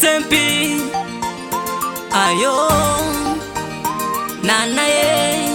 SMP ayo nana ye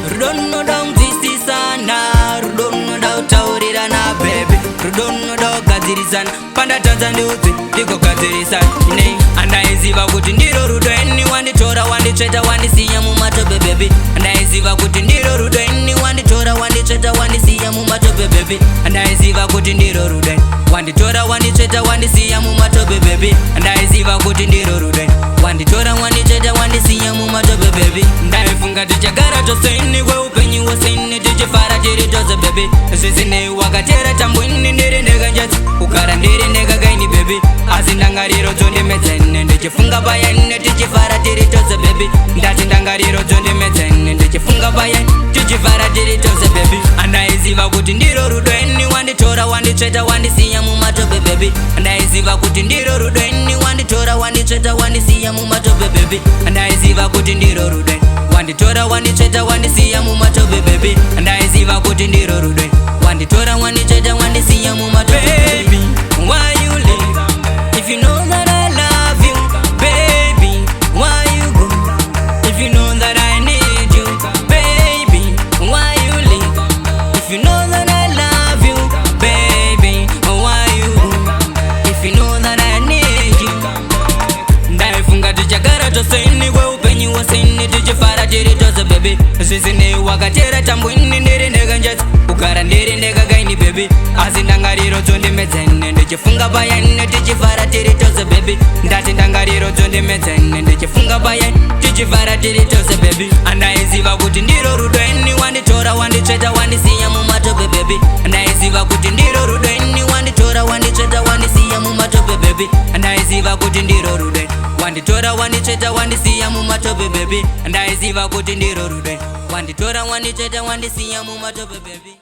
rudono dong zisti sana rudono dong taurira na baby rudono dong gazirizana panda tanzania uti diko gazirizana ine anaiziva kuti ndiro rudo eni wanditora wandicheta wandisiya mumatope baby anaiziva kuti ndiro rudo eni wanditora wandicheta wandisiya mumatope baby anaiziva kuti ndiro rudo wanditora wandicheta wandisiya mumatope baby anaiziva kuti ndiro rudo wanditora wandicheta wandisiya mumatope baby ndaifunga tichagara toseni kweupenyu woseni tichifara tiri tose baby zvisine wakatera tambwini ndiri ndekanjatsi kugara ndiri ndekagaini baby asi ndangariro dzondimedzene ndichifunga payani tichifara tiri tose baby ndati ndangariro dzondimedzene ndichifunga payani tichifara tiri tose baby andaiziva kuti ndiro rudo eni wanditora wandicheta wandisiya mumatope baby andaiziva kuti ndiro rudo eni wanditora wandicheta wandisiya mumatope baby andaiziva kuti ndiro rudo wanditora wandicheta wandisiya mumatope baby andaiziva kuti ndiro rudo wanditora wandicheta wandisiya mumatope baby why you leave if you know that I love you baby why you go if you know that I need you baby why you leave if you know that I love you baby why you go if you know that I need you ndaifunga tichagara toseni kweupenyu woseni tichifara tiri tose baby zvisine wakatera tambwini ndiri ndekanjatsi kugara ndiri ndekagaini baby asi ndangariro dzondimedzene ndichifunga payani tichifara tiri tose baby ndati ndangariro dzondimedzene ndichifunga payani tichifara tiri tose baby andaiziva kuti ndiro rudo eni wanditora wandicheta wandisiya mumatope baby andaiziva kuti ndiro rudo eni wanditora wandicheta wandisiya mumatope baby andaiziva kuti ndiro rudo wanditora wandicheta wandisiya mumatope baby andaiziva kuti ndiro rudo wanditora wandicheta wandisiya mumatope baby